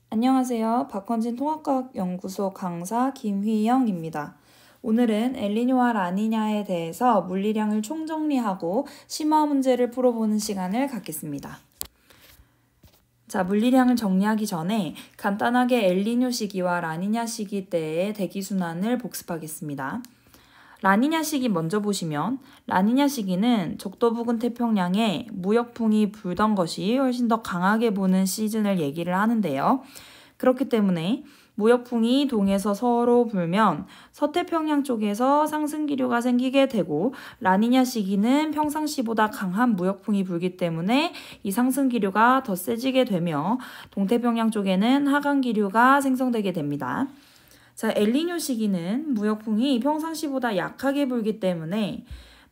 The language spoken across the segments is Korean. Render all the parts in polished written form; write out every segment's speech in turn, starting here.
안녕하세요. 박헌진 통합과학연구소 강사 김휘영입니다. 오늘은 엘니뇨와 라니냐에 대해서 물리량을 총정리하고 심화 문제를 풀어보는 시간을 갖겠습니다. 자, 물리량을 정리하기 전에 간단하게 엘니뇨 시기와 라니냐 시기 때의 대기순환을 복습하겠습니다. 라니냐 시기 먼저 보시면 라니냐 시기는 적도 부근 태평양에 무역풍이 불던 것이 훨씬 더 강하게 부는 시즌을 얘기를 하는데요. 그렇기 때문에 무역풍이 동에서 서로 불면 서태평양 쪽에서 상승기류가 생기게 되고 라니냐 시기는 평상시보다 강한 무역풍이 불기 때문에 이 상승기류가 더 세지게 되며 동태평양 쪽에는 하강기류가 생성되게 됩니다. 자, 엘니뇨 시기는 무역풍이 평상시보다 약하게 불기 때문에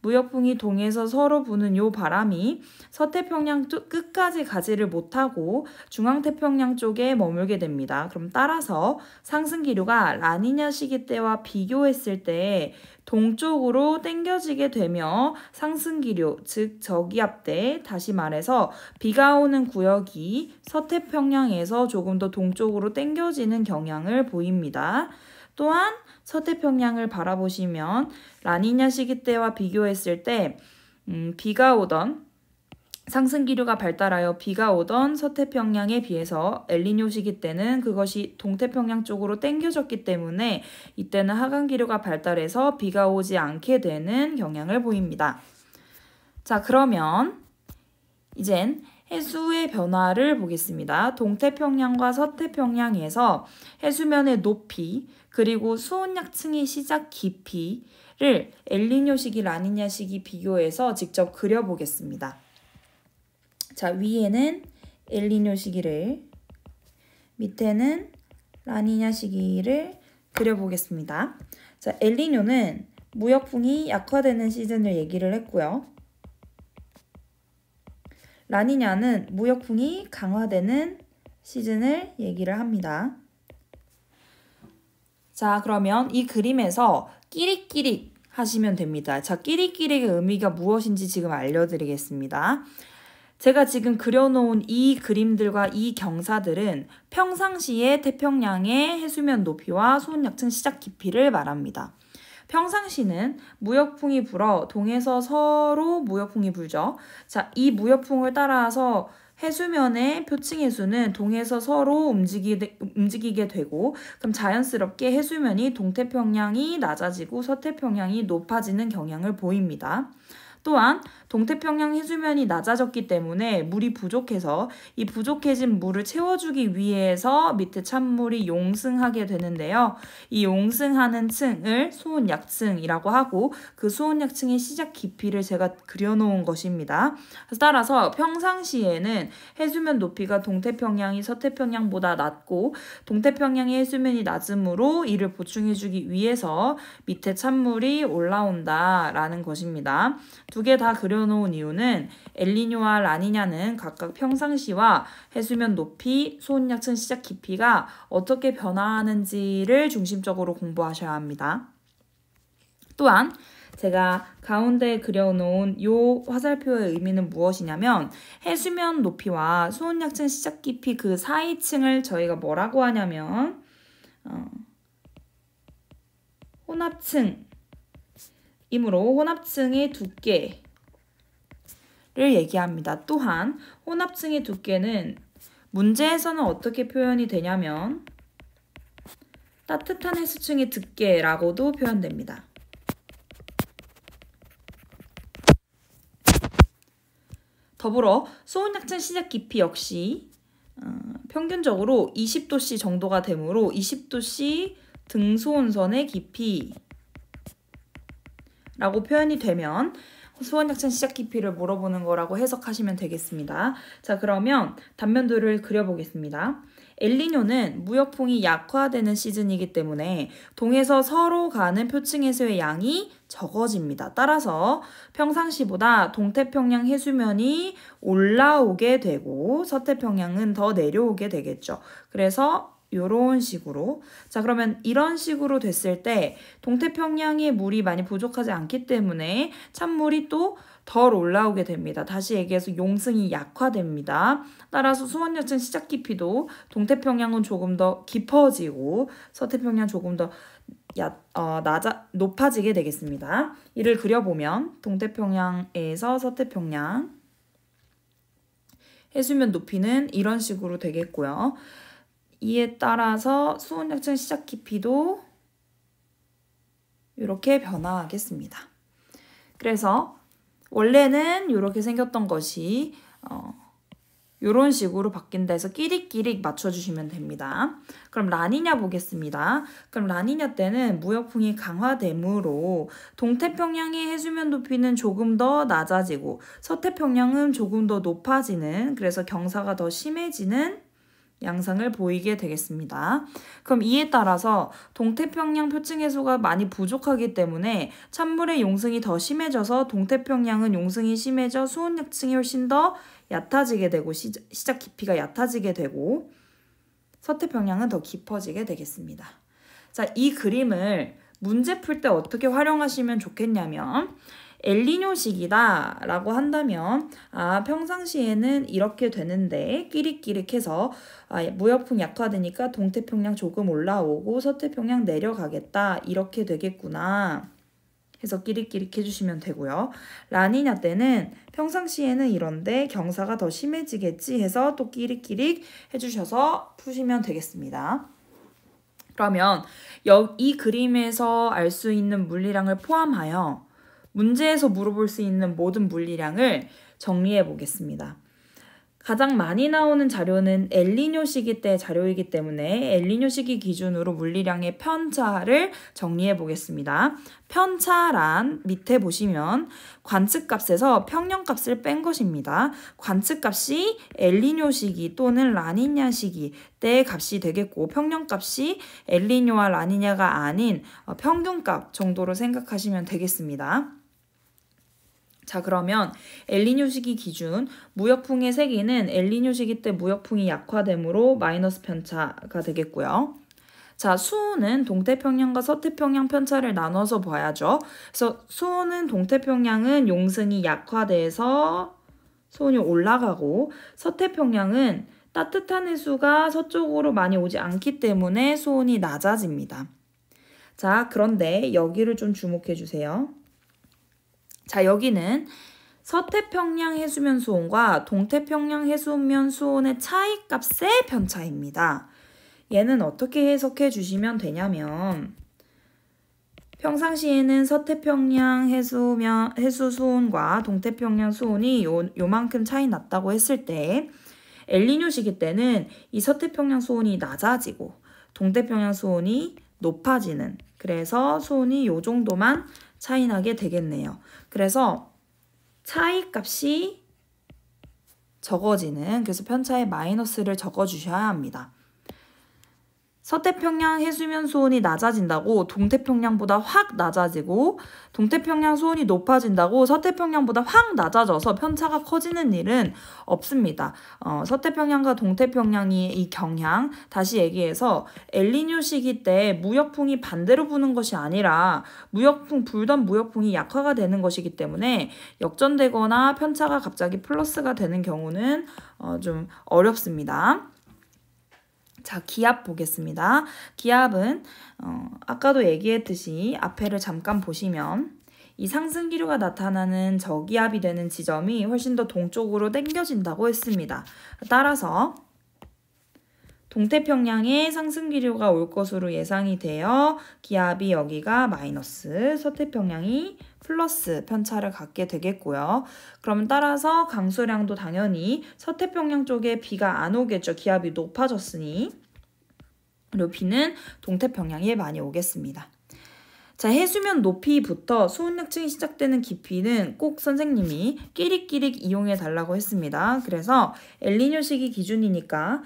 무역풍이 동에서 서로 부는 요 바람이 서태평양 끝까지 가지를 못하고 중앙태평양 쪽에 머물게 됩니다. 그럼 따라서 상승기류가 라니냐 시기 때와 비교했을 때 동쪽으로 당겨지게 되며 상승기류, 즉 저기압대, 다시 말해서 비가 오는 구역이 서태평양에서 조금 더 동쪽으로 당겨지는 경향을 보입니다. 또한 서태평양을 바라보시면 라니냐 시기 때와 비교했을 때 비가 오던 상승기류가 발달하여 비가 오던 서태평양에 비해서 엘니뇨 시기 때는 그것이 동태평양 쪽으로 당겨졌기 때문에 이때는 하강기류가 발달해서 비가 오지 않게 되는 경향을 보입니다. 자, 그러면 이젠 해수의 변화를 보겠습니다. 동태평양과 서태평양에서 해수면의 높이 그리고 수온약층의 시작 깊이를 엘니뇨 시기, 라니냐 시기 비교해서 직접 그려보겠습니다. 자, 위에는 엘니뇨 시기를, 밑에는 라니냐 시기를 그려보겠습니다. 자, 엘니뇨는 무역풍이 약화되는 시즌을 얘기를 했고요. 라니냐는 무역풍이 강화되는 시즌을 얘기를 합니다. 자, 그러면 이 그림에서 끼릭끼릭 하시면 됩니다. 자, 끼릭끼릭의 의미가 무엇인지 지금 알려드리겠습니다. 제가 지금 그려놓은 이 그림들과 이 경사들은 평상시의 태평양의 해수면 높이와 수온약층 시작 깊이를 말합니다. 평상시는 무역풍이 불어 동에서 서로 무역풍이 불죠. 자, 이 무역풍을 따라서 해수면의 표층 해수는 동에서 서로 움직이게 되고 그럼 자연스럽게 해수면이 동태평양이 낮아지고 서태평양이 높아지는 경향을 보입니다. 또한 동태평양 해수면이 낮아졌기 때문에 물이 부족해서 이 부족해진 물을 채워주기 위해서 밑에 찬물이 용승하게 되는데요. 이 용승하는 층을 수온약층이라고 하고 그 수온약층의 시작 깊이를 제가 그려놓은 것입니다. 따라서 평상시에는 해수면 높이가 동태평양이 서태평양보다 낮고 동태평양의 해수면이 낮으므로 이를 보충해주기 위해서 밑에 찬물이 올라온다라는 것입니다. 두 개 다 그려놓은 이유는 엘니뇨와 라니냐는 각각 평상시와 해수면 높이, 수온약층 시작 깊이가 어떻게 변화하는지를 중심적으로 공부하셔야 합니다. 또한 제가 가운데 그려놓은 이 화살표의 의미는 무엇이냐면 해수면 높이와 수온약층 시작 깊이 그 사이층을 저희가 뭐라고 하냐면 혼합층 이므로 혼합층의 두께를 얘기합니다. 또한 혼합층의 두께는 문제에서는 어떻게 표현이 되냐면 따뜻한 해수층의 두께라고도 표현됩니다. 더불어 수온약층 시작 깊이 역시 평균적으로 20도씨 정도가 되므로 20도씨 등수온선의 깊이 라고 표현이 되면 수온약층 시작 깊이를 물어보는 거라고 해석하시면 되겠습니다. 자, 그러면 단면도를 그려보겠습니다. 엘니뇨는 무역풍이 약화되는 시즌이기 때문에 동에서 서로 가는 표층 해수의 양이 적어집니다. 따라서 평상시보다 동태평양 해수면이 올라오게 되고 서태평양은 더 내려오게 되겠죠. 그래서 이런 식으로. 자, 그러면 이런 식으로 됐을 때 동태평양에 물이 많이 부족하지 않기 때문에 찬물이 또 덜 올라오게 됩니다. 다시 얘기해서 용승이 약화됩니다. 따라서 수원역층 시작 깊이도 동태평양은 조금 더 깊어지고 서태평양 조금 더 높아지게 되겠습니다. 이를 그려보면 동태평양에서 서태평양 해수면 높이는 이런 식으로 되겠고요. 이에 따라서 수온약층 시작 깊이도 이렇게 변화하겠습니다. 그래서 원래는 이렇게 생겼던 것이 이런 식으로 바뀐다 해서 끼릭끼릭 맞춰주시면 됩니다. 그럼 라니냐 보겠습니다. 그럼 라니냐 때는 무역풍이 강화되므로 동태평양의 해수면 높이는 조금 더 낮아지고 서태평양은 조금 더 높아지는, 그래서 경사가 더 심해지는 양상을 보이게 되겠습니다. 그럼 이에 따라서 동태평양 표층 해수가 많이 부족하기 때문에 찬물의 용승이 더 심해져서 동태평양은 용승이 심해져 수온약층이 훨씬 더 얕아지게 되고 시작 깊이가 얕아지게 되고 서태평양은 더 깊어지게 되겠습니다. 자, 이 그림을 문제 풀 때 어떻게 활용하시면 좋겠냐면 엘니뇨식이다 라고 한다면 평상시에는 이렇게 되는데 끼릭끼릭해서 무역풍 약화되니까 동태평양 조금 올라오고 서태평양 내려가겠다 이렇게 되겠구나 해서 끼릭끼릭 해주시면 되고요. 라니냐 때는 평상시에는 이런데 경사가 더 심해지겠지 해서 또 끼릭끼릭 해주셔서 푸시면 되겠습니다. 그러면 이 그림에서 알 수 있는 물리량을 포함하여 문제에서 물어볼 수 있는 모든 물리량을 정리해 보겠습니다. 가장 많이 나오는 자료는 엘니뇨 시기 때 자료이기 때문에 엘니뇨 시기 기준으로 물리량의 편차를 정리해 보겠습니다. 편차란 밑에 보시면 관측값에서 평년값을 뺀 것입니다. 관측값이 엘니뇨 시기 또는 라니냐 시기 때의 값이 되겠고 평년값이 엘니뇨와 라니냐가 아닌 평균값 정도로 생각하시면 되겠습니다. 자, 그러면 엘니뇨 시기 기준 무역풍의 세기는 엘니뇨 시기 때 무역풍이 약화되므로 마이너스 편차가 되겠고요. 자, 수온은 동태평양과 서태평양 편차를 나눠서 봐야죠. 그래서 수온은 동태평양은 용승이 약화돼서 수온이 올라가고 서태평양은 따뜻한 해수가 서쪽으로 많이 오지 않기 때문에 수온이 낮아집니다. 자, 그런데 여기를 좀 주목해 주세요. 자, 여기는 서태평양 해수면 수온과 동태평양 해수면 수온의 차이값의 편차입니다. 얘는 어떻게 해석해 주시면 되냐면 평상시에는 서태평양 해수 수온과 동태평양 수온이 요만큼 차이 났다고 했을 때 엘니뇨 시기 때는 이 서태평양 수온이 낮아지고 동태평양 수온이 높아지는, 그래서 수온이 요 정도만 차이 나게 되겠네요. 그래서 차이값이 적어지는, 그래서 편차에 마이너스를 적어주셔야 합니다. 서태평양 해수면 수온이 낮아진다고 동태평양보다 확 낮아지고 동태평양 수온이 높아진다고 서태평양보다 확 낮아져서 편차가 커지는 일은 없습니다. 서태평양과 동태평양이 이 경향, 다시 얘기해서 엘니뇨 시기 때 무역풍이 반대로 부는 것이 아니라 불던 무역풍이 약화가 되는 것이기 때문에 역전되거나 편차가 갑자기 플러스가 되는 경우는 좀 어렵습니다. 자, 기압 보겠습니다. 기압은 아까도 얘기했듯이 앞에를 잠깐 보시면 이 상승 기류가 나타나는 저기압이 되는 지점이 훨씬 더 동쪽으로 당겨진다고 했습니다. 따라서 동태평양에 상승 기류가 올 것으로 예상이 되어 기압이 여기가 마이너스, 서태평양이 플러스 편차를 갖게 되겠고요. 그러면 따라서 강수량도 당연히 서태평양 쪽에 비가 안 오겠죠. 기압이 높아졌으니. 그리고 비는 동태평양에 많이 오겠습니다. 자, 해수면 높이부터 수온약층이 시작되는 깊이는 꼭 선생님이 끼릭끼릭 이용해 달라고 했습니다. 그래서 엘니뇨 시기 기준이니까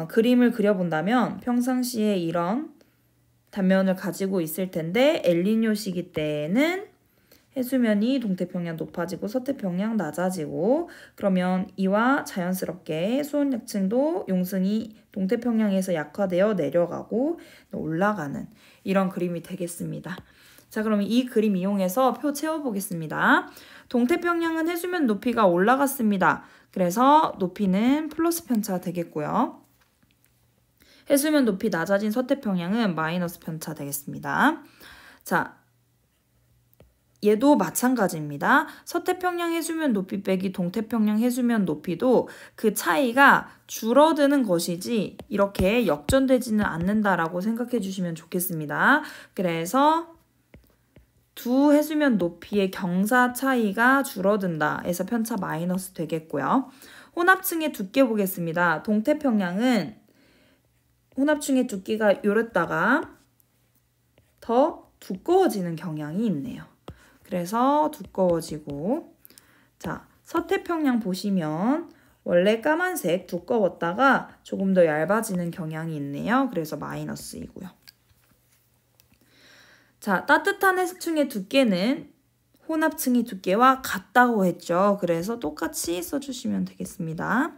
그림을 그려본다면 평상시에 이런 단면을 가지고 있을 텐데 엘니뇨 시기 때에는 해수면이 동태평양 높아지고 서태평양 낮아지고, 그러면 이와 자연스럽게 수온약층도 용승이 동태평양에서 약화되어 내려가고 올라가는 이런 그림이 되겠습니다. 자, 그럼 이 그림 이용해서 표 채워보겠습니다. 동태평양은 해수면 높이가 올라갔습니다. 그래서 높이는 플러스 편차 되겠고요. 해수면 높이 낮아진 서태평양은 마이너스 편차 되겠습니다. 자, 얘도 마찬가지입니다. 서태평양 해수면 높이 빼기 동태평양 해수면 높이도 그 차이가 줄어드는 것이지 이렇게 역전되지는 않는다라고 생각해 주시면 좋겠습니다. 그래서 두 해수면 높이의 경사 차이가 줄어든다 해서 편차 마이너스 되겠고요. 혼합층의 두께 보겠습니다. 동태평양은 혼합층의 두께가 요랬다가 더 두꺼워지는 경향이 있네요. 그래서 두꺼워지고, 자, 서태평양 보시면 원래 까만색 두꺼웠다가 조금 더 얇아지는 경향이 있네요. 그래서 마이너스이고요. 자, 따뜻한 해수층의 두께는 혼합층의 두께와 같다고 했죠. 그래서 똑같이 써주시면 되겠습니다.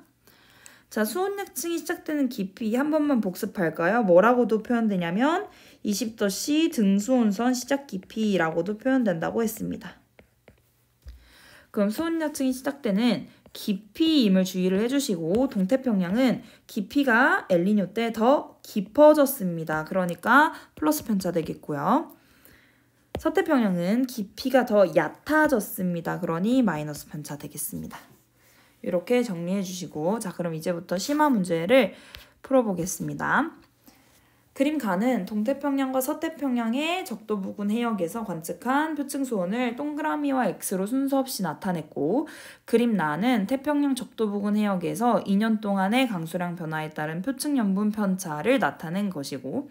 자, 수온약층이 시작되는 깊이 한 번만 복습할까요? 뭐라고도 표현되냐면 20도씨 등수온선 시작 깊이라고도 표현된다고 했습니다. 그럼 수온약층이 시작되는 깊이임을 주의를 해주시고 동태평양은 깊이가 엘니뇨 때 더 깊어졌습니다. 그러니까 플러스 편차 되겠고요. 서태평양은 깊이가 더 얕아졌습니다. 그러니 마이너스 편차 되겠습니다. 이렇게 정리해 주시고, 자, 그럼 이제부터 심화 문제를 풀어보겠습니다. 그림 가는 동태평양과 서태평양의 적도 부근 해역에서 관측한 표층 수온을 동그라미와 X로 순서 없이 나타냈고, 그림 나는 태평양 적도 부근 해역에서 2년 동안의 강수량 변화에 따른 표층 연분 편차를 나타낸 것이고,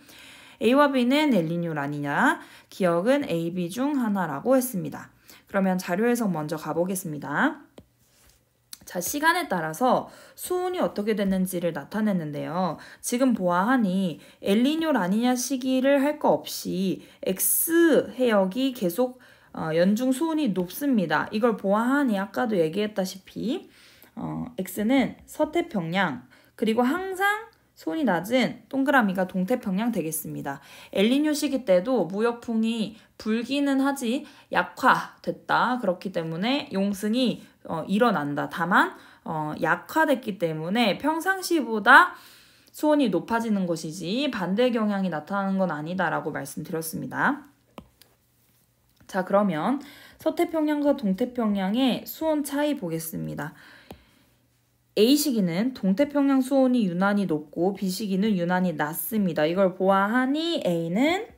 A와 B는 엘니뇨 라니냐, 기억은 A, B 중 하나라고 했습니다. 그러면 자료 해석 먼저 가보겠습니다. 자, 시간에 따라서 수온이 어떻게 됐는지를 나타냈는데요. 지금 보아하니 엘니뇨 라니냐 시기를 할 거 없이 X 해역이 계속 연중 수온이 높습니다. 이걸 보아하니 아까도 얘기했다시피 X는 서태평양, 그리고 항상 수온이 낮은 동그라미가 동태평양 되겠습니다. 엘니뇨 시기 때도 무역풍이 불기는 하지 약화됐다. 그렇기 때문에 용승이 일어난다. 다만 약화됐기 때문에 평상시보다 수온이 높아지는 것이지 반대 경향이 나타나는 건 아니다라고 말씀드렸습니다. 자, 그러면 서태평양과 동태평양의 수온 차이 보겠습니다. A시기는 동태평양 수온이 유난히 높고 B시기는 유난히 낮습니다. 이걸 보아하니 A는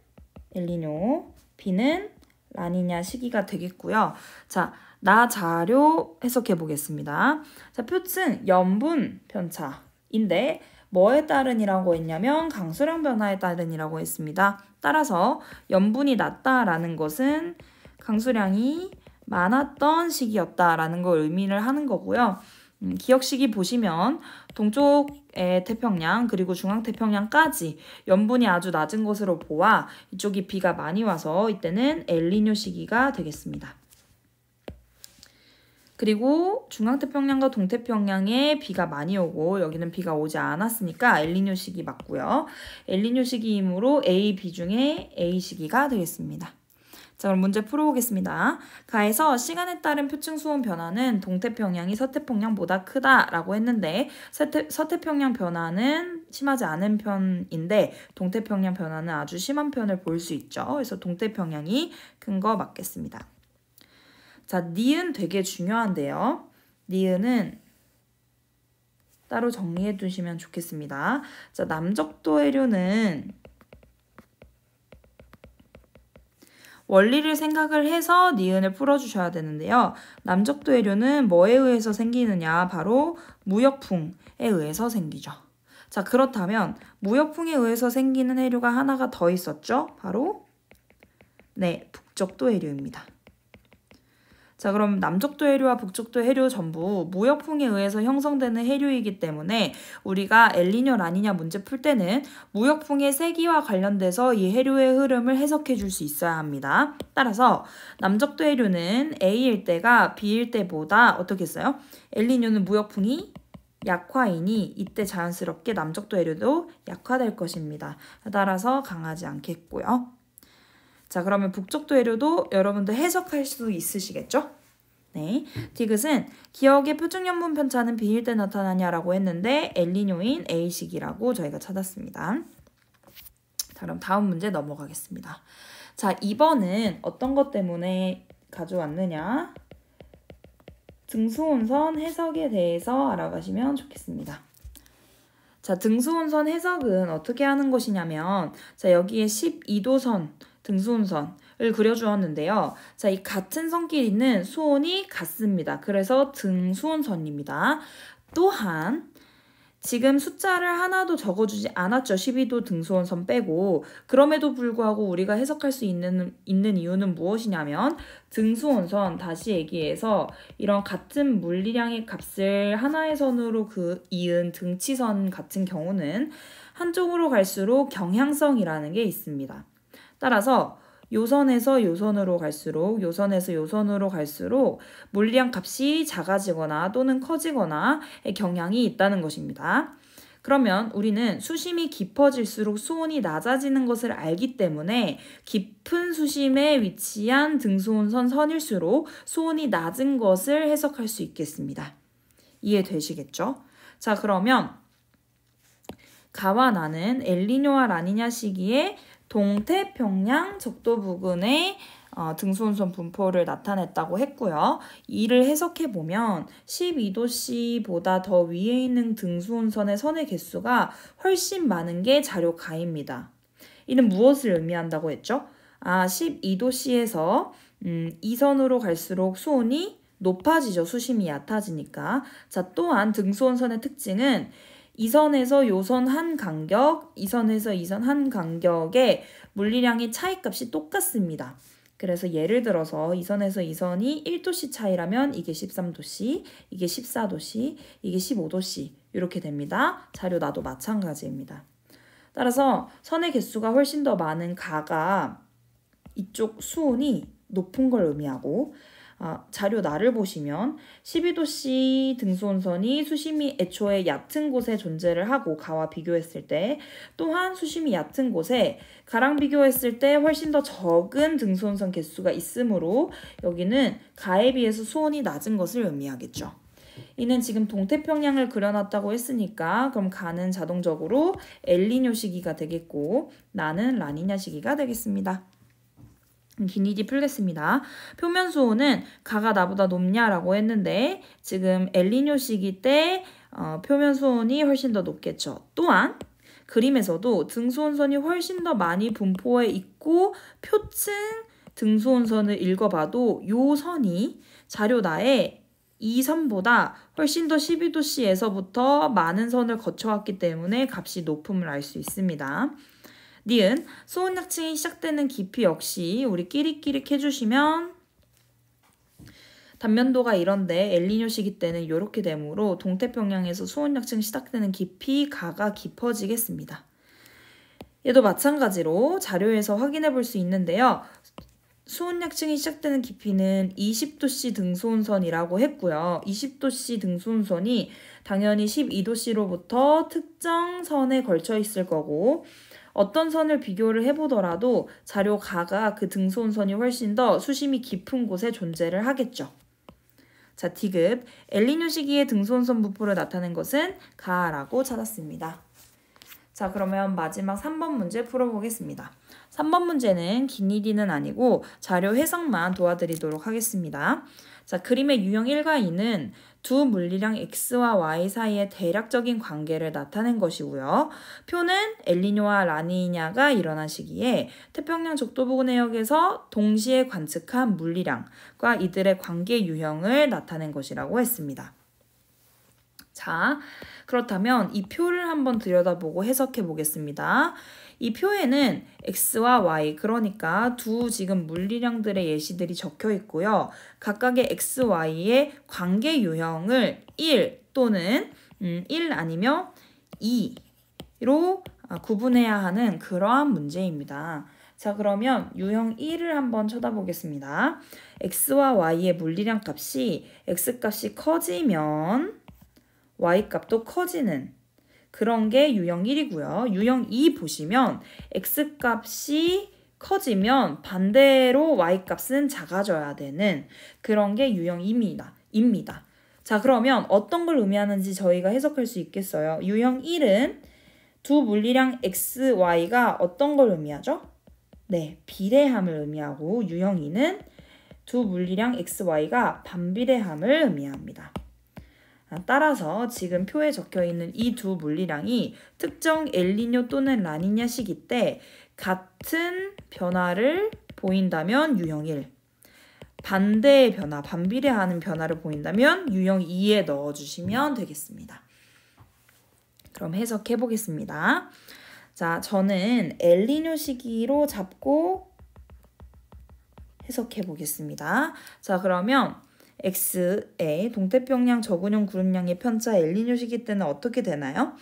엘니뇨, B는 라니냐 시기가 되겠고요. 자, 나 자료 해석해 보겠습니다. 자, 표층 연분 편차인데 뭐에 따른이라고 했냐면 강수량 변화에 따른이라고 했습니다. 따라서 연분이 낮다라는 것은 강수량이 많았던 시기였다라는 걸 의미를 하는 거고요. 기억 시기 보시면 동쪽의 태평양 그리고 중앙태평양까지 연분이 아주 낮은 것으로 보아 이쪽이 비가 많이 와서 이때는 엘니뇨 시기가 되겠습니다. 그리고 중앙태평양과 동태평양에 비가 많이 오고 여기는 비가 오지 않았으니까 엘니뇨 시기 맞고요. 엘니뇨 시기이므로 A, B 중에 A 시기가 되겠습니다. 자, 그럼 문제 풀어보겠습니다. 가에서 시간에 따른 표층 수온 변화는 동태평양이 서태평양보다 크다라고 했는데 서태평양 변화는 심하지 않은 편인데 동태평양 변화는 아주 심한 편을 볼 수 있죠. 그래서 동태평양이 큰 거 맞겠습니다. 자, 니은 되게 중요한데요. 니은은 따로 정리해 두시면 좋겠습니다. 자, 남적도 해류는 원리를 생각을 해서 니은을 풀어주셔야 되는데요. 남적도 해류는 뭐에 의해서 생기느냐? 바로 무역풍에 의해서 생기죠. 자, 그렇다면 무역풍에 의해서 생기는 해류가 하나가 더 있었죠? 바로 네, 북적도 해류입니다. 자, 그럼 남적도 해류와 북적도 해류 전부 무역풍에 의해서 형성되는 해류이기 때문에 우리가 엘니뇨 라니냐 문제 풀 때는 무역풍의 세기와 관련돼서 이 해류의 흐름을 해석해 줄 수 있어야 합니다. 따라서 남적도 해류는 A일 때가 B일 때보다 어떻게 했어요? 엘니뇨는 무역풍이 약화이니 이때 자연스럽게 남적도 해류도 약화될 것입니다. 따라서 강하지 않겠고요. 자, 그러면 북쪽도 해류도 여러분들 해석할 수 있으시겠죠? 네, 디귿은 기억의 표준연분 편차는 비일 때 나타나냐라고 했는데 엘니뇨인 A식이라고 저희가 찾았습니다. 자, 그럼 다음 문제 넘어가겠습니다. 자, 2번은 어떤 것 때문에 가져왔느냐? 등수운선 해석에 대해서 알아가시면 좋겠습니다. 자, 등수운선 해석은 어떻게 하는 것이냐면, 자, 여기에 12도선 등수운선을 그려주었는데요. 자, 이 같은 선끼리는 수온이 같습니다. 그래서 등수운선입니다. 또한 지금 숫자를 하나도 적어주지 않았죠. 12도 등수원선 빼고. 그럼에도 불구하고 우리가 해석할 수 있는 이유는 무엇이냐면 등수원선, 다시 얘기해서 이런 같은 물리량의 값을 하나의 선으로 이은 등치선 같은 경우는 한쪽으로 갈수록 경향성이라는 게 있습니다. 따라서 요선에서 요선으로 갈수록 물리량 값이 작아지거나 또는 커지거나의 경향이 있다는 것입니다. 그러면 우리는 수심이 깊어질수록 수온이 낮아지는 것을 알기 때문에 깊은 수심에 위치한 등수온선 선일수록 수온이 낮은 것을 해석할 수 있겠습니다. 이해되시겠죠? 자, 그러면 가와 나는 엘니뇨와 라니냐 시기에 동태평양 적도 부근의 등수온선 분포를 나타냈다고 했고요. 이를 해석해보면 12도씨보다 더 위에 있는 등수온선의 선의 개수가 훨씬 많은 게 자료 가입니다. 이는 무엇을 의미한다고 했죠? 12도씨에서 이 선으로 갈수록 수온이 높아지죠. 수심이 얕아지니까. 자, 또한 등수온선의 특징은 이 선에서 요 선 한 간격, 이 선에서 이 선 한 간격의 물리량의 차이값이 똑같습니다. 그래서 예를 들어서 이 선에서 이 선이 1도씨 차이라면 이게 13도씨, 이게 14도씨, 이게 15도씨 이렇게 됩니다. 자료 나도 마찬가지입니다. 따라서 선의 개수가 훨씬 더 많은 가가 이쪽 수온이 높은 걸 의미하고 자료 나를 보시면 12도씨 등수온선이 수심이 애초에 얕은 곳에 존재를 하고 가와 비교했을 때 또한 수심이 얕은 곳에 가랑 비교했을 때 훨씬 더 적은 등수온선 개수가 있으므로 여기는 가에 비해서 수온이 낮은 것을 의미하겠죠. 이는 지금 동태평양을 그려놨다고 했으니까 그럼 가는 자동적으로 엘니뇨 시기가 되겠고 나는 라니냐 시기가 되겠습니다. 기니디 풀겠습니다. 표면 수온은 가가 나보다 높냐라고 했는데 지금 엘니뇨 시기 때 표면 수온이 훨씬 더 높겠죠. 또한 그림에서도 등수온선이 훨씬 더 많이 분포해 있고 표층 등수온선을 읽어봐도 요 선이 자료나에 이 선보다 훨씬 더 12도씨에서부터 많은 선을 거쳐왔기 때문에 값이 높음을 알 수 있습니다. 니은 수온 약층이 시작되는 깊이 역시 우리 끼릭끼릭 해주시면 단면도가 이런데 엘니뇨 시기 때는 이렇게 되므로 동태평양에서 수온 약층 시작되는 깊이 가가 깊어지겠습니다. 얘도 마찬가지로 자료에서 확인해 볼 수 있는데요. 수온 약층이 시작되는 깊이는 20도씨 등수온선이라고 했고요. 20도씨 등수온선이 당연히 12도씨로부터 특정 선에 걸쳐 있을 거고 어떤 선을 비교를 해보더라도 자료 가가 그 등수온선이 훨씬 더 수심이 깊은 곳에 존재를 하겠죠. 자, 디귿 엘니뇨 시기의 등수온선 분포를 나타낸 것은 가라고 찾았습니다. 자, 그러면 마지막 3번 문제 풀어보겠습니다. 3번 문제는 기니디는 아니고 자료 해석만 도와드리도록 하겠습니다. 자, 그림의 유형 1과 2는 두 물리량 X와 Y 사이의 대략적인 관계를 나타낸 것이고요. 표는 엘니뇨와 라니냐가 일어난 시기에 태평양 적도부근 해역에서 동시에 관측한 물리량과 이들의 관계 유형을 나타낸 것이라고 했습니다. 자, 그렇다면 이 표를 한번 들여다보고 해석해 보겠습니다. 이 표에는 X와 Y, 그러니까 두 지금 물리량들의 예시들이 적혀 있고요. 각각의 X, Y의 관계 유형을 1 또는 1 아니면 2로 구분해야 하는 그러한 문제입니다. 자, 그러면 유형 1을 한번 쳐다보겠습니다. X와 Y의 물리량 값이 X값이 커지면 Y값도 커지는 그런 게 유형 1이고요. 유형 2 보시면 X값이 커지면 반대로 y값은 작아져야 되는 그런 게 유형2입니다. 자, 그러면 어떤 걸 의미하는지 저희가 해석할 수 있겠어요. 유형 1은 두 물리량 x, y가 어떤 걸 의미하죠? 네, 비례함을 의미하고 유형 2는 두 물리량 x, y가 반비례함을 의미합니다. 따라서 지금 표에 적혀있는 이 두 물리량이 특정 엘니뇨 또는 라니냐 시기 때 같은 변화를 보인다면 유형 1, 반대의 변화, 반비례하는 변화를 보인다면 유형 2에 넣어주시면 되겠습니다. 그럼 해석해 보겠습니다. 자, 저는 엘니뇨 시기로 잡고 해석해 보겠습니다. 자, 그러면 X의 동태평양 저근형 구름량의 편차 엘니뇨 시기 때는 어떻게 되나요?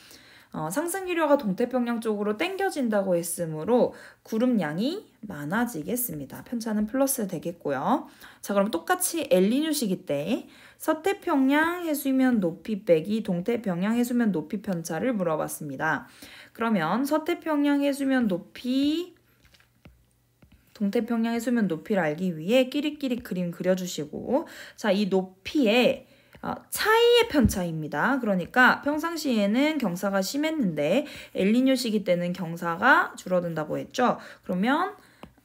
상승 기류가 동태평양 쪽으로 당겨진다고 했으므로 구름량이 많아지겠습니다. 편차는 플러스 되겠고요. 자, 그럼 똑같이 엘니뇨 시기 때 서태평양 해수면 높이 빼기 동태평양 해수면 높이 편차를 물어봤습니다. 그러면 서태평양 해수면 높이 동태평양 해수면 높이를 알기 위해 끼리끼리 그림 그려주시고, 자, 이 높이의 차이의 편차입니다. 그러니까 평상시에는 경사가 심했는데 엘니뇨 시기 때는 경사가 줄어든다고 했죠. 그러면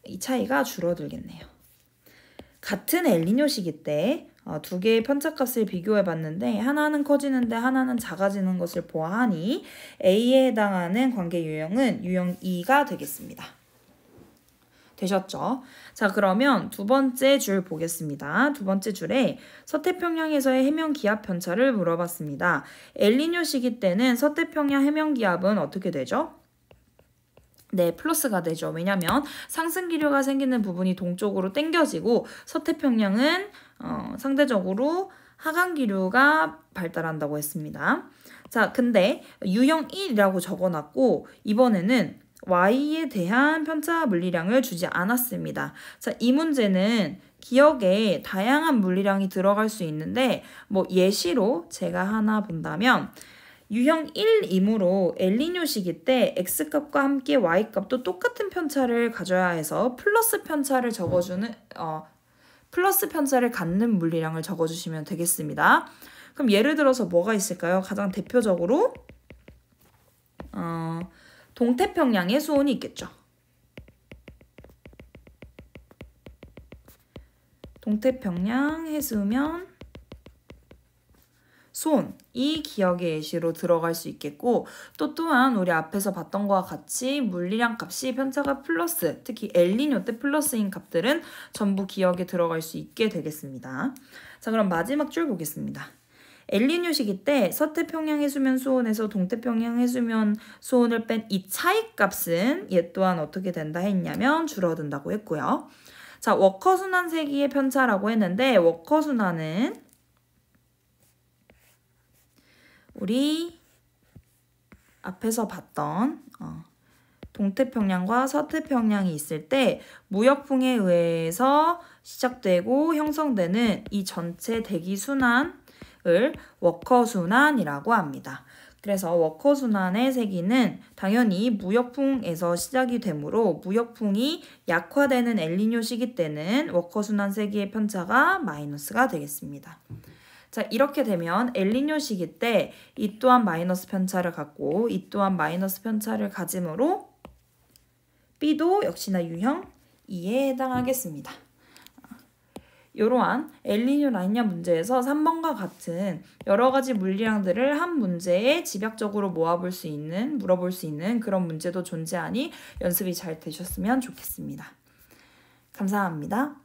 이 차이가 줄어들겠네요. 같은 엘니뇨 시기 때 두 개의 편차값을 비교해 봤는데 하나는 커지는데 하나는 작아지는 것을 보아하니 A에 해당하는 관계 유형은 유형 2가 되겠습니다. 되셨죠? 자, 그러면 두 번째 줄 보겠습니다. 두 번째 줄에 서태평양에서의 해면 기압 편차를 물어봤습니다. 엘니뇨 시기 때는 서태평양 해면 기압은 어떻게 되죠? 네, 플러스가 되죠. 왜냐면 상승 기류가 생기는 부분이 동쪽으로 당겨지고 서태평양은 상대적으로 하강 기류가 발달한다고 했습니다. 자, 근데 유형 1이라고 적어놨고 이번에는 y에 대한 편차 물리량을 주지 않았습니다. 자, 이 문제는 기억에 다양한 물리량이 들어갈 수 있는데 예시로 제가 하나 본다면 유형 1이므로 엘니뇨 시기 때 x값과 함께 y값도 똑같은 편차를 가져야 해서 플러스 편차를 적어주는 플러스 편차를 갖는 물리량을 적어주시면 되겠습니다. 그럼 예를 들어서 뭐가 있을까요? 가장 대표적으로 동태평양의 수온이 있겠죠. 동태평양 해수면 수온이 기억의 예시로 들어갈 수 있겠고 또한 우리 앞에서 봤던 것과 같이 물리량 값이 편차가 플러스, 특히 엘니뇨 때 플러스인 값들은 전부 기억에 들어갈 수 있게 되겠습니다. 자, 그럼 마지막 줄 보겠습니다. 엘니뇨 시기 때 서태평양 해수면 수온에서 동태평양 해수면 수온을 뺀 이 차이값은 얘 또한 어떻게 된다 했냐면 줄어든다고 했고요. 자, 워커순환 세기의 편차라고 했는데 워커순환은 우리 앞에서 봤던 동태평양과 서태평양이 있을 때 무역풍에 의해서 시작되고 형성되는 이 전체 대기순환을 워커순환이라고 합니다. 그래서 워커순환의 세기는 당연히 무역풍에서 시작이 되므로 무역풍이 약화되는 엘니뇨 시기 때는 워커순환 세기의 편차가 마이너스가 되겠습니다. 자, 이렇게 되면 엘니뇨 시기 때 이 또한 마이너스 편차를 갖고 이 또한 마이너스 편차를 가지므로 B도 역시나 유형 2에 해당하겠습니다. 이러한 엘니뇨 라니냐 문제에서 3번과 같은 여러 가지 물리량들을 한 문제에 집약적으로 물어볼 수 있는 그런 문제도 존재하니 연습이 잘 되셨으면 좋겠습니다. 감사합니다.